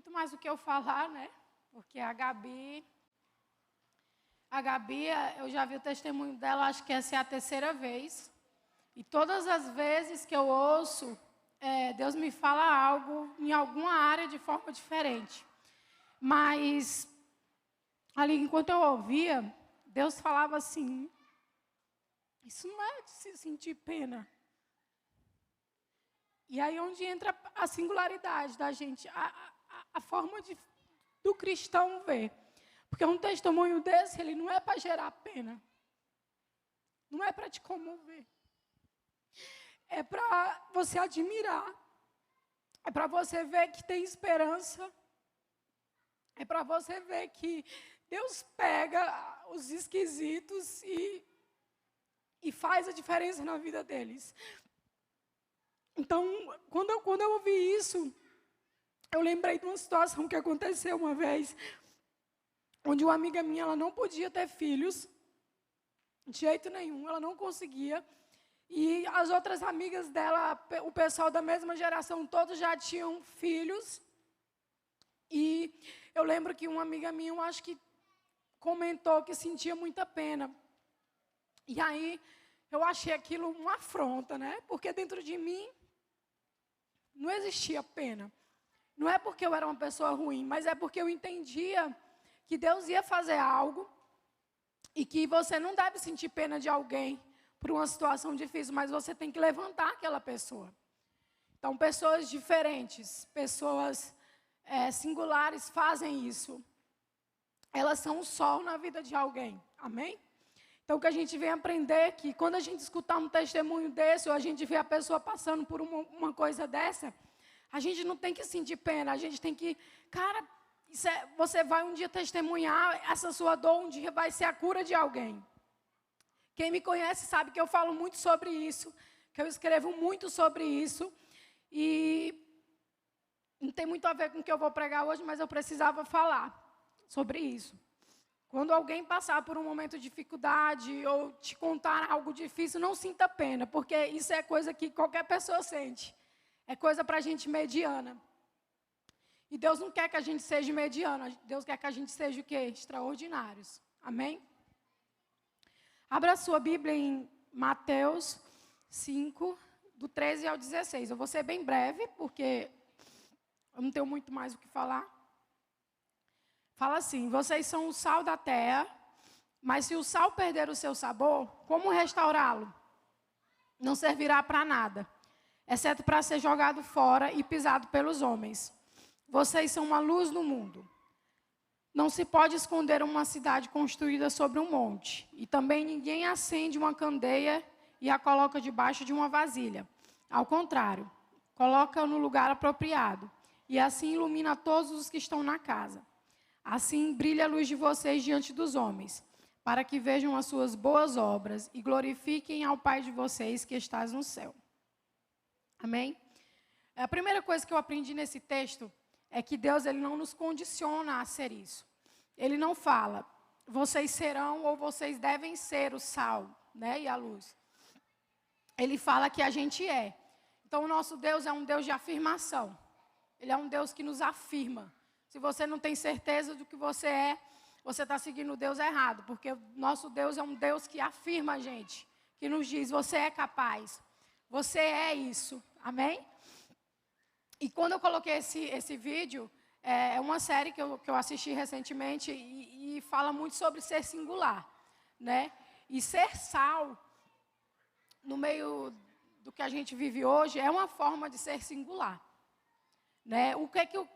muito mais do que eu falar, né? Porque a Gabi, eu já vi o testemunho dela, acho que essa é a terceira vez. E todas as vezes que eu ouço, Deus me fala algo em alguma área de forma diferente. Mas, ali, enquanto eu ouvia, Deus falava assim, isso não é de se sentir pena. E aí onde entra a singularidade da gente, a forma do cristão ver. Porque um testemunho desse, ele não é para gerar pena. Não é para te comover. É para você admirar. É para você ver que tem esperança. É para você ver que Deus pega os esquisitos e faz a diferença na vida deles. Então, quando eu ouvi isso, eu lembrei de uma situação que aconteceu uma vez, onde uma amiga minha, ela não podia ter filhos, de jeito nenhum, ela não conseguia. E as outras amigas dela, o pessoal da mesma geração, todos já tinham filhos. E eu lembro que uma amiga minha, eu acho que comentou que sentia muita pena. E aí, eu achei aquilo uma afronta, né? Porque dentro de mim, não existia pena. Não é porque eu era uma pessoa ruim, mas é porque eu entendia que Deus ia fazer algo e que você não deve sentir pena de alguém por uma situação difícil, mas você tem que levantar aquela pessoa. Então, pessoas diferentes, pessoas singulares fazem isso. Elas são o sol na vida de alguém. Amém? Então, o que a gente vem aprender é que quando a gente escutar um testemunho desse, ou a gente vê a pessoa passando por uma coisa dessa, a gente não tem que sentir pena, a gente tem que, cara, você vai um dia testemunhar, essa sua dor um dia vai ser a cura de alguém. Quem me conhece sabe que eu falo muito sobre isso, que eu escrevo muito sobre isso, e não tem muito a ver com o que eu vou pregar hoje, mas eu precisava falar sobre isso. Quando alguém passar por um momento de dificuldade ou te contar algo difícil, não sinta pena, porque isso é coisa que qualquer pessoa sente. É coisa para a gente mediana. E Deus não quer que a gente seja mediano, Deus quer que a gente seja o quê? Extraordinários. Amém? Abra a sua Bíblia em Mateus 5, do 13 ao 16. Eu vou ser bem breve, porque eu não tenho muito mais o que falar. Fala assim, vocês são o sal da terra, mas se o sal perder o seu sabor, como restaurá-lo? Não servirá para nada, exceto para ser jogado fora e pisado pelos homens. Vocês são uma luz no mundo. Não se pode esconder uma cidade construída sobre um monte. E também ninguém acende uma candeia e a coloca debaixo de uma vasilha. Ao contrário, coloca no lugar apropriado. E assim ilumina todos os que estão na casa. Assim brilha a luz de vocês diante dos homens, para que vejam as suas boas obras e glorifiquem ao Pai de vocês que estás no céu. Amém? A primeira coisa que eu aprendi nesse texto é que Deus ele não nos condiciona a ser isso. Ele não fala, vocês serão ou vocês devem ser o sal, né, e a luz. Ele fala que a gente é. Então, o nosso Deus é um Deus de afirmação. Ele é um Deus que nos afirma. Se você não tem certeza do que você é, você está seguindo o Deus errado. Porque o nosso Deus é um Deus que afirma a gente. Que nos diz, você é capaz. Você é isso. Amém? E quando eu coloquei esse vídeo, é uma série que eu assisti recentemente e fala muito sobre ser singular. Né? E ser sal, no meio do que a gente vive hoje, é uma forma de ser singular. Né?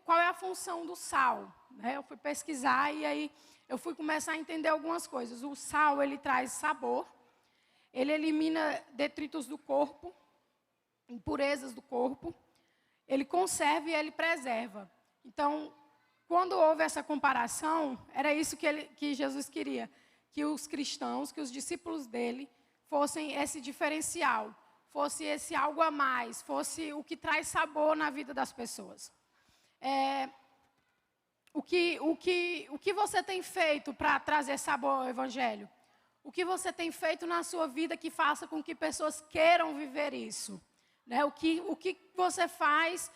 Qual é a função do sal? Né? Eu fui pesquisar e aí eu fui começar a entender algumas coisas. O sal, ele traz sabor, ele elimina detritos do corpo, impurezas do corpo, ele conserva e ele preserva. Então, quando houve essa comparação, era isso que Jesus queria, que os cristãos, que os discípulos dele, fossem esse diferencial, fosse esse algo a mais, fosse o que traz sabor na vida das pessoas. O que você tem feito para trazer sabor ao Evangelho? O que você tem feito na sua vida que faça com que pessoas queiram viver isso? Né? O que você faz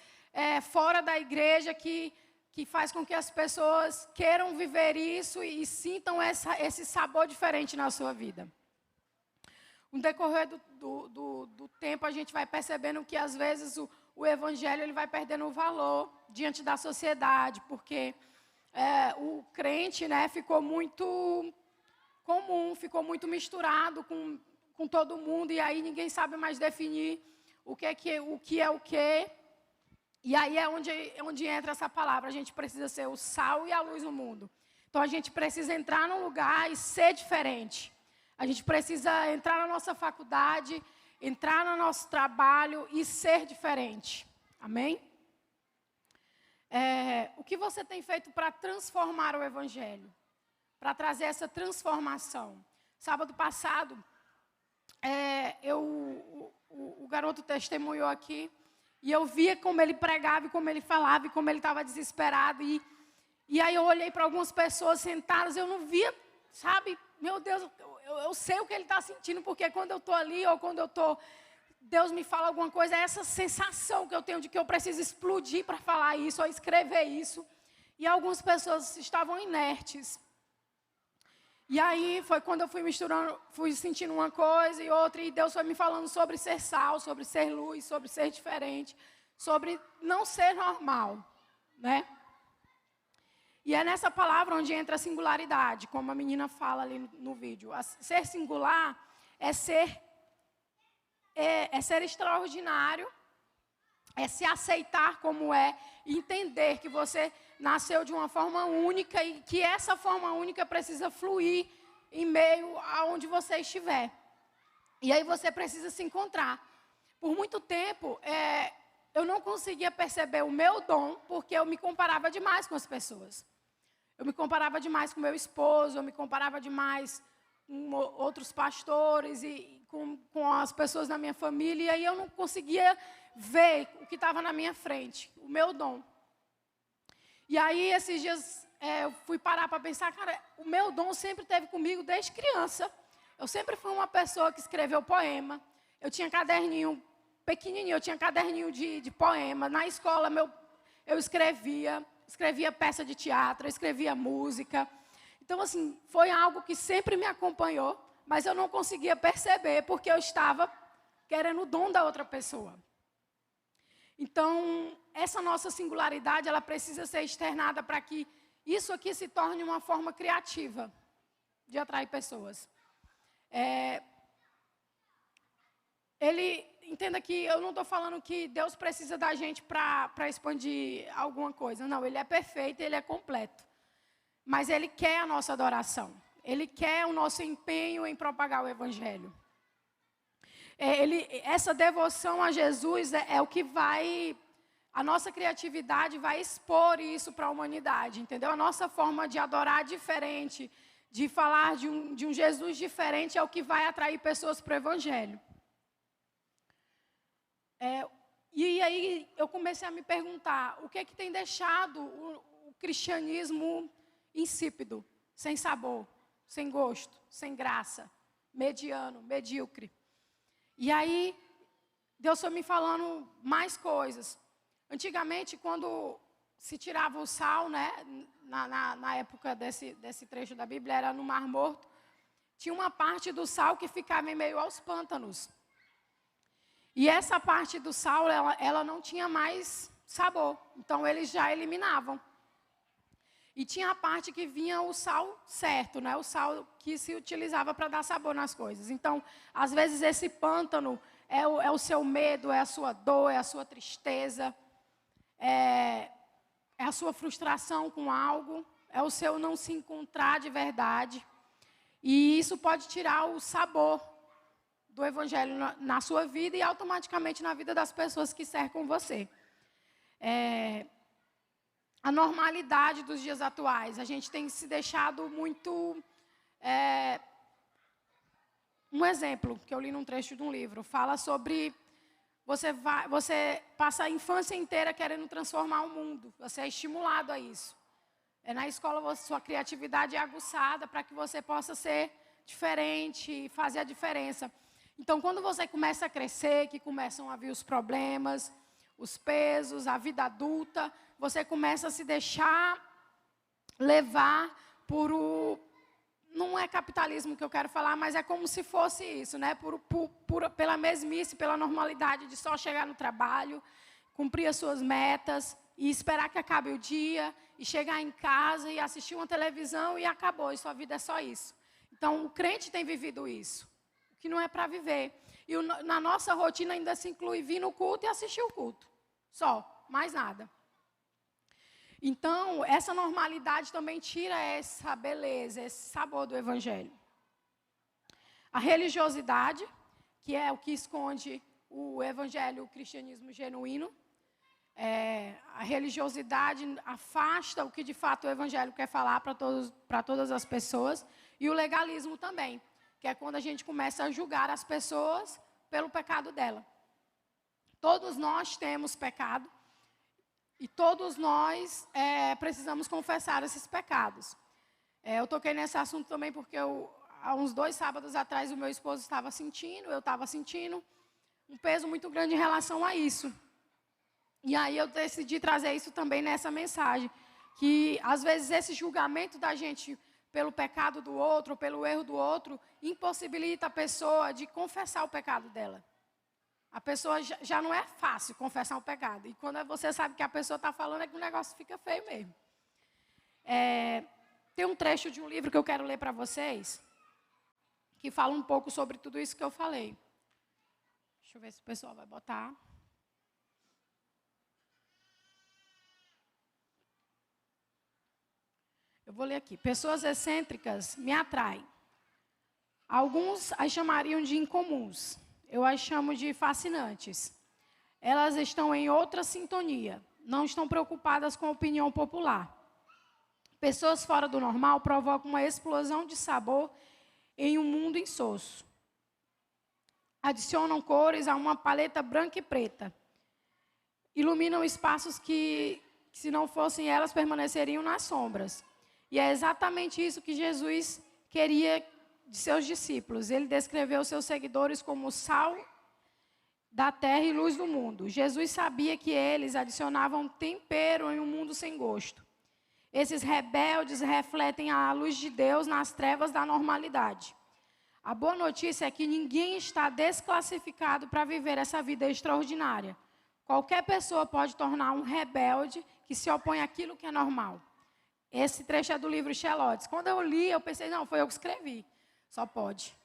fora da igreja que que faz com que as pessoas queiram viver isso e sintam esse sabor diferente na sua vida. No decorrer do tempo, a gente vai percebendo que, às vezes, o evangelho ele vai perdendo o valor diante da sociedade, porque o crente, né, ficou muito comum, ficou muito misturado com todo mundo, e aí ninguém sabe mais definir o que é o que. E aí é onde entra essa palavra. A gente precisa ser o sal e a luz no mundo. Então, a gente precisa entrar num lugar e ser diferente. A gente precisa entrar na nossa faculdade, entrar no nosso trabalho e ser diferente. Amém? O que você tem feito para transformar o evangelho? Para trazer essa transformação? Sábado passado, o garoto testemunhou aqui, e eu via como ele pregava, e como ele falava, e como ele estava desesperado. E aí eu olhei para algumas pessoas sentadas, eu não via, sabe? Meu Deus, eu sei o que ele está sentindo, porque quando eu estou ali, ou quando Deus me fala alguma coisa, é essa sensação que eu tenho de que eu preciso explodir para falar isso, ou escrever isso. E algumas pessoas estavam inertes. E aí foi quando eu fui sentindo uma coisa e outra, e Deus foi me falando sobre ser sal, sobre ser luz, sobre ser diferente, sobre não ser normal, né? E é nessa palavra onde entra a singularidade, como a menina fala ali no vídeo. Ser singular é ser extraordinário, é se aceitar como é, e entender que você nasceu de uma forma única e que essa forma única precisa fluir em meio aonde você estiver. E aí você precisa se encontrar. Por muito tempo, eu não conseguia perceber o meu dom, porque eu me comparava demais com as pessoas. Eu me comparava demais com meu esposo, eu me comparava demais com outros pastores e com as pessoas da minha família, e aí eu não conseguia ver o que estava na minha frente, o meu dom. E aí, esses dias, eu fui parar para pensar, cara, o meu dom sempre esteve comigo desde criança. Eu sempre fui uma pessoa que escreveu poema. Eu tinha caderninho pequenininho, eu tinha caderninho de poema. Na escola, eu escrevia peça de teatro, eu escrevia música. Então, assim, foi algo que sempre me acompanhou, mas eu não conseguia perceber, porque eu estava querendo o dom da outra pessoa. Então, essa nossa singularidade, ela precisa ser externada para que isso aqui se torne uma forma criativa de atrair pessoas. Entenda que eu não estou falando que Deus precisa da gente para expandir alguma coisa. Não, Ele é perfeito, Ele é completo. Mas Ele quer a nossa adoração. Ele quer o nosso empenho em propagar o Evangelho. Essa devoção a Jesus é o que vai... A nossa criatividade vai expor isso para a humanidade, entendeu? A nossa forma de adorar diferente, de falar de um Jesus diferente, é o que vai atrair pessoas para o Evangelho. E aí eu comecei a me perguntar, o que é que tem deixado o cristianismo insípido, sem sabor, sem gosto, sem graça, mediano, medíocre? E aí, Deus foi me falando mais coisas. Antigamente, quando se tirava o sal, né, na época desse trecho da Bíblia, era no Mar Morto, tinha uma parte do sal que ficava em meio aos pântanos. E essa parte do sal, ela não tinha mais sabor. Então, eles já eliminavam. E tinha a parte que vinha o sal certo, né? O sal que se utilizava para dar sabor nas coisas. Então, às vezes, esse pântano é o seu medo, é a sua dor, é a sua tristeza, é a sua frustração com algo, é o seu não se encontrar de verdade. E isso pode tirar o sabor do Evangelho na sua vida e automaticamente na vida das pessoas que cercam você. A normalidade dos dias atuais. A gente tem se deixado muito... um exemplo que eu li num trecho de um livro. Fala sobre... Você passa a infância inteira querendo transformar o mundo. Você é estimulado a isso. Na escola, sua criatividade é aguçada para que você possa ser diferente e fazer a diferença. Então, quando você começa a crescer, que começam a vir os problemas, os pesos, a vida adulta, você começa a se deixar levar por não é capitalismo que eu quero falar, mas é como se fosse isso, né? Pela mesmice, pela normalidade de só chegar no trabalho, cumprir as suas metas e esperar que acabe o dia e chegar em casa e assistir uma televisão e acabou, e sua vida é só isso. Então, o crente tem vivido isso, o que não é para viver. E na nossa rotina ainda se inclui vir no culto e assistir o culto. Só, mais nada. Então, essa normalidade também tira essa beleza, esse sabor do Evangelho. A religiosidade, que é o que esconde o Evangelho, o cristianismo genuíno. A religiosidade afasta o que de fato o Evangelho quer falar para todas as pessoas. E o legalismo também, que é quando a gente começa a julgar as pessoas pelo pecado dela. Todos nós temos pecado. E todos nós precisamos confessar esses pecados. Eu toquei nesse assunto também porque há uns 2 sábados atrás o meu esposo estava sentindo, eu estava sentindo um peso muito grande em relação a isso. E aí eu decidi trazer isso também nessa mensagem. Que às vezes esse julgamento da gente pelo pecado do outro, pelo erro do outro, impossibilita a pessoa de confessar o pecado dela. A pessoa já não é fácil confessar um pecado. E quando você sabe que a pessoa está falando, é que o negócio fica feio mesmo. Tem um trecho de um livro que eu quero ler para vocês, que fala um pouco sobre tudo isso que eu falei. Deixa eu ver se o pessoal vai botar. Eu vou ler aqui. Pessoas excêntricas me atraem. Alguns as chamariam de incomuns. Eu as chamo de fascinantes. Elas estão em outra sintonia. Não estão preocupadas com a opinião popular. Pessoas fora do normal provocam uma explosão de sabor em um mundo insosso. Adicionam cores a uma paleta branca e preta. Iluminam espaços que, se não fossem elas, permaneceriam nas sombras. E é exatamente isso que Jesus queria de seus discípulos. Ele descreveu seus seguidores como sal da terra e luz do mundo. Jesus sabia que eles adicionavam tempero em um mundo sem gosto. Esses rebeldes refletem a luz de Deus nas trevas da normalidade. A boa notícia é que ninguém está desclassificado para viver essa vida extraordinária. Qualquer pessoa pode tornar um rebelde que se opõe àquilo que é normal. Esse trecho é do livro Xelotes. Quando eu li, eu pensei, não, foi eu que escrevi. Só pode.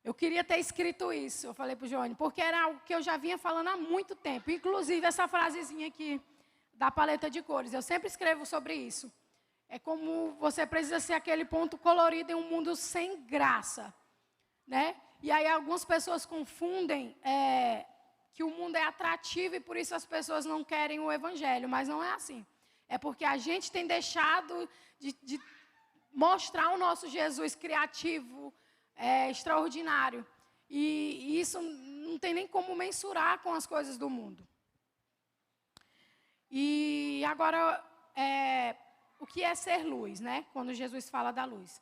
Eu queria ter escrito isso, eu falei para o Johnny, porque era algo que eu já vinha falando há muito tempo. Inclusive, essa frasezinha aqui da paleta de cores. Eu sempre escrevo sobre isso. É como você precisa ser aquele ponto colorido em um mundo sem graça. Né? E aí algumas pessoas confundem que o mundo é atrativo e por isso as pessoas não querem o Evangelho. Mas não é assim. É porque a gente tem deixado de mostrar o nosso Jesus criativo, extraordinário. E isso não tem nem como mensurar com as coisas do mundo. E agora, o que é ser luz, né? Quando Jesus fala da luz.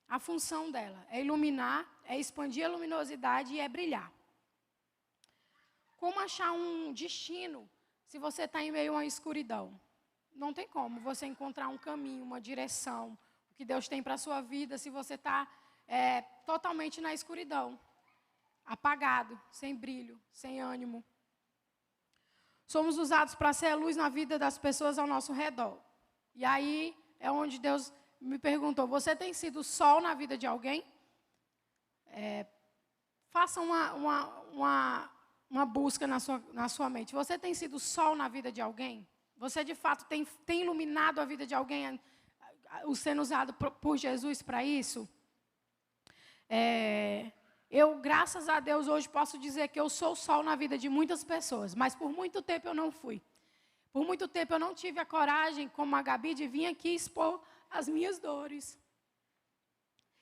A função dela é iluminar, é expandir a luminosidade e é brilhar. Como achar um destino se você está em meio a uma escuridão? Não tem como você encontrar um caminho, uma direção, o que Deus tem para a sua vida, se você está totalmente na escuridão, apagado, sem brilho, sem ânimo. Somos usados para ser a luz na vida das pessoas ao nosso redor. E aí é onde Deus me perguntou, você tem sido sol na vida de alguém? Faça uma busca na sua mente. Você tem sido sol na vida de alguém? Você, de fato, tem iluminado a vida de alguém, sendo usado por Jesus para isso? Eu, graças a Deus, hoje posso dizer que eu sou sol na vida de muitas pessoas, mas por muito tempo eu não fui. Por muito tempo eu não tive a coragem, como a Gabi, de vir aqui expor as minhas dores.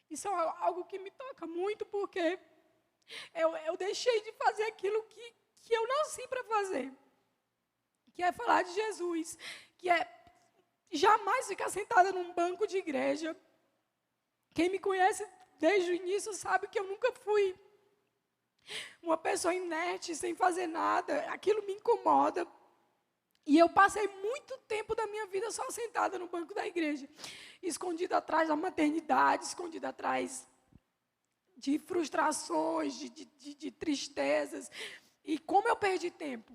Isso é algo que me toca muito, porque eu deixei de fazer aquilo que eu nasci para fazer. Que é falar de Jesus, que é jamais ficar sentada num banco de igreja. Quem me conhece desde o início sabe que eu nunca fui uma pessoa inerte, sem fazer nada. Aquilo me incomoda. E eu passei muito tempo da minha vida só sentada no banco da igreja, escondida atrás da maternidade, escondida atrás de frustrações, de tristezas. E como eu perdi tempo.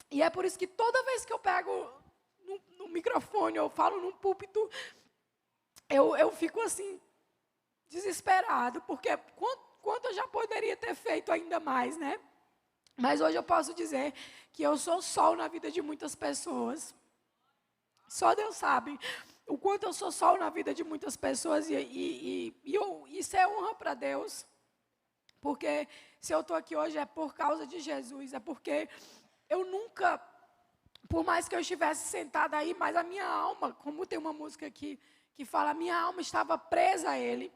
E é por isso que toda vez que eu pego no microfone, eu falo num púlpito, eu fico assim, desesperado, porque quanto eu já poderia ter feito ainda mais, né? Mas hoje eu posso dizer que eu sou sol na vida de muitas pessoas. Só Deus sabe o quanto eu sou sol na vida de muitas pessoas. Isso é honra para Deus. Porque se eu estou aqui hoje é por causa de Jesus. É porque eu nunca, por mais que eu estivesse sentada aí, mas a minha alma, como tem uma música aqui que fala, minha alma estava presa a Ele.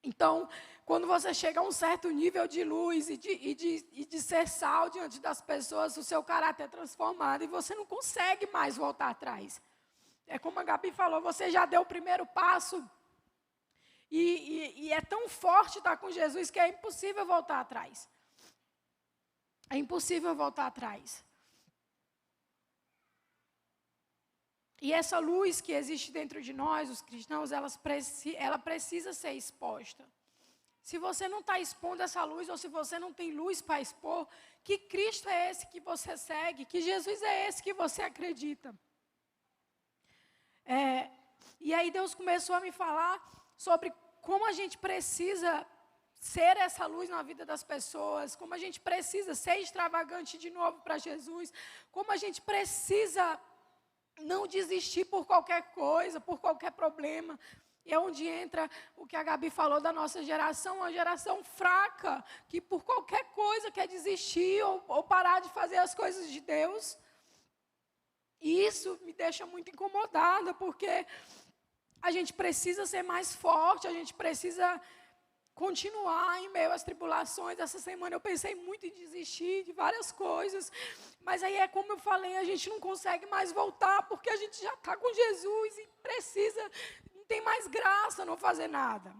Então, quando você chega a um certo nível de luz e de ser sal diante das pessoas, o seu caráter é transformado e você não consegue mais voltar atrás. É como a Gabi falou, você já deu o primeiro passo e é tão forte estar com Jesus que é impossível voltar atrás. É impossível voltar atrás. E essa luz que existe dentro de nós, os cristãos, ela precisa ser exposta. Se você não está expondo essa luz, ou se você não tem luz para expor, que Cristo é esse que você segue? Que Jesus é esse que você acredita? E aí Deus começou a me falar sobre como a gente precisa ser essa luz na vida das pessoas, como a gente precisa ser extravagante de novo para Jesus, como a gente precisa não desistir por qualquer coisa, por qualquer problema. E é onde entra o que a Gabi falou da nossa geração, uma geração fraca, que por qualquer coisa quer desistir ou parar de fazer as coisas de Deus. E isso me deixa muito incomodada, porque a gente precisa ser mais forte, a gente precisa continuar em meio às tribulações. Essa semana eu pensei muito em desistir de várias coisas, mas aí é como eu falei, a gente não consegue mais voltar, porque a gente já está com Jesus e precisa, não tem mais graça não fazer nada.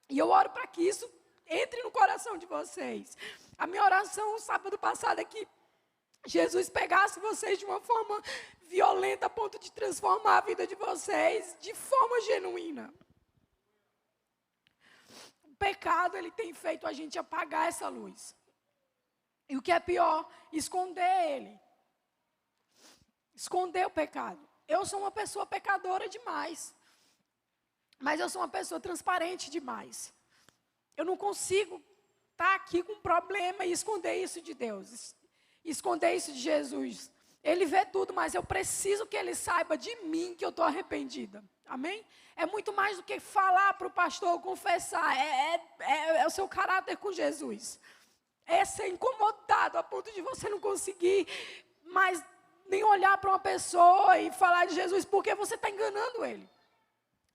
E eu oro para que isso entre no coração de vocês. A minha oração sábado passado é que Jesus pegasse vocês de uma forma violenta a ponto de transformar a vida de vocês de forma genuína. O pecado, ele tem feito a gente apagar essa luz. E o que é pior, esconder ele. Esconder o pecado. Eu sou uma pessoa pecadora demais. Mas eu sou uma pessoa transparente demais. Eu não consigo estar aqui com um problema e esconder isso de Deus. Esconder isso de Jesus. Ele vê tudo, mas eu preciso que ele saiba de mim que eu estou arrependida. Amém? É muito mais do que falar para o pastor, confessar. É o seu caráter com Jesus. É ser incomodado a ponto de você não conseguir mais nem olhar para uma pessoa e falar de Jesus, porque você está enganando ele.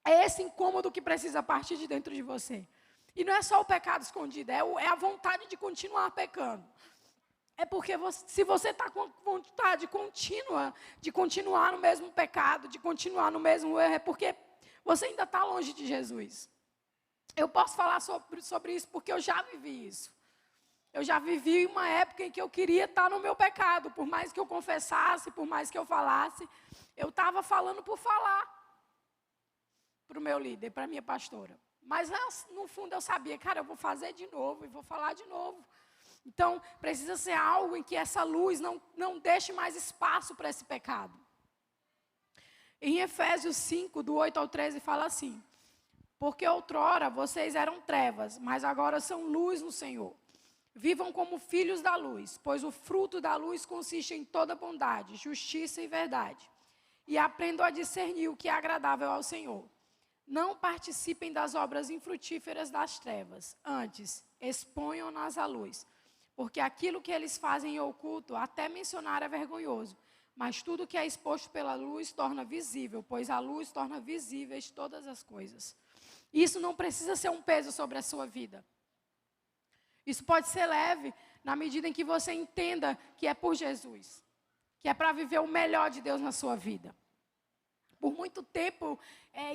É esse incômodo que precisa partir de dentro de você. E não é só o pecado escondido, é a vontade de continuar pecando. É porque se você está com vontade contínua de continuar no mesmo pecado, de continuar no mesmo erro, é porque você ainda está longe de Jesus. Eu posso falar sobre isso porque eu já vivi isso. Eu já vivi uma época em que eu queria estar no meu pecado. Por mais que eu confessasse, por mais que eu falasse, eu estava falando por falar para o meu líder, para a minha pastora. Mas no fundo eu sabia, cara, eu vou fazer de novo e vou falar de novo. Então, precisa ser algo em que essa luz não deixe mais espaço para esse pecado. Em Efésios 5, do 8 ao 13, fala assim: porque outrora vocês eram trevas, mas agora são luz no Senhor. Vivam como filhos da luz, pois o fruto da luz consiste em toda bondade, justiça e verdade. E aprendam a discernir o que é agradável ao Senhor. Não participem das obras infrutíferas das trevas, antes, exponham-nas à luz. Porque aquilo que eles fazem em oculto, até mencionar é vergonhoso. Mas tudo que é exposto pela luz torna visível, pois a luz torna visíveis todas as coisas. Isso não precisa ser um peso sobre a sua vida. Isso pode ser leve, na medida em que você entenda que é por Jesus. Que é para viver o melhor de Deus na sua vida. Por muito tempo,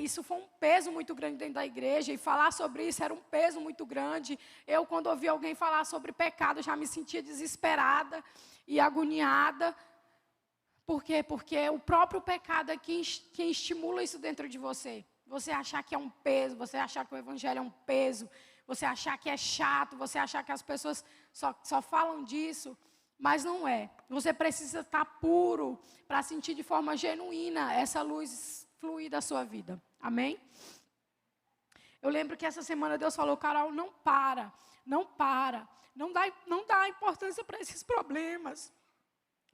isso foi um peso muito grande dentro da igreja, e falar sobre isso era um peso muito grande. Eu, quando ouvi alguém falar sobre pecado, já me sentia desesperada e agoniada, Por quê? Porque o próprio pecado é quem estimula isso dentro de você. Você achar que é um peso, você achar que o evangelho é um peso, você achar que é chato, você achar que as pessoas só falam disso, mas não é. Você precisa estar puro para sentir de forma genuína essa luz fluir da sua vida. Amém? Eu lembro que essa semana Deus falou, Carol, não para, não dá importância para esses problemas,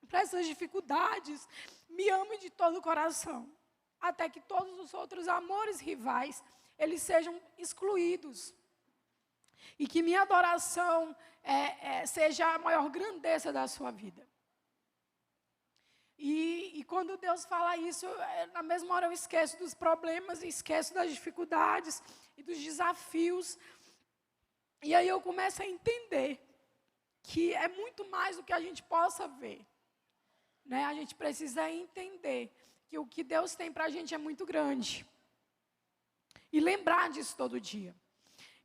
para essas dificuldades, me ame de todo o coração, até que todos os outros amores rivais, eles sejam excluídos, e que minha adoração seja a maior grandeza da sua vida. E quando Deus fala isso, na mesma hora eu esqueço dos problemas, esqueço das dificuldades e dos desafios, e aí eu começo a entender que é muito mais do que a gente possa ver. Né? A gente precisa entender que o que Deus tem para a gente é muito grande. E lembrar disso todo dia.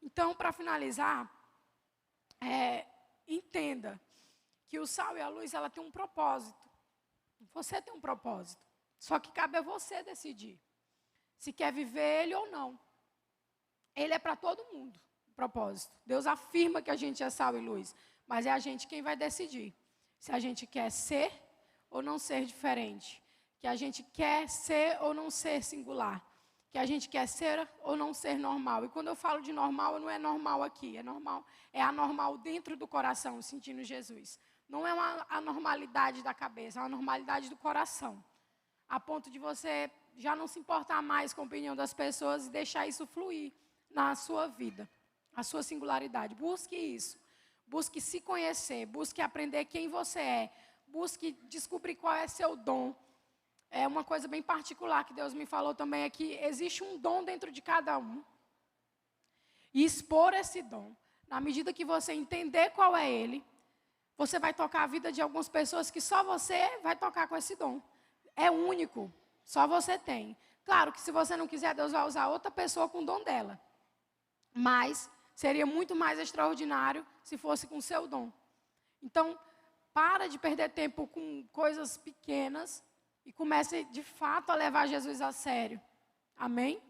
Então, para finalizar, entenda que o sal e a luz, ela tem um propósito. Você tem um propósito. Só que cabe a você decidir se quer viver ele ou não. Ele é para todo mundo, o propósito. Deus afirma que a gente é sal e luz, mas é a gente quem vai decidir se a gente quer ser ou não ser diferente, que a gente quer ser ou não ser singular, que a gente quer ser ou não ser normal. E quando eu falo de normal, não é normal aqui, é anormal dentro do coração, sentindo Jesus. Não é uma anormalidade da cabeça, é uma normalidade do coração, a ponto de você já não se importar mais com a opinião das pessoas e deixar isso fluir na sua vida, a sua singularidade. Busque isso, busque se conhecer, busque aprender quem você é, busque descobrir qual é seu dom. É uma coisa bem particular que Deus me falou também, é que existe um dom dentro de cada um. E expor esse dom, na medida que você entender qual é ele, você vai tocar a vida de algumas pessoas que só você vai tocar com esse dom. É único, só você tem. Claro que se você não quiser, Deus vai usar outra pessoa com o dom dela. Mas seria muito mais extraordinário se fosse com o seu dom. Então, para de perder tempo com coisas pequenas e comece, de fato, a levar Jesus a sério. Amém?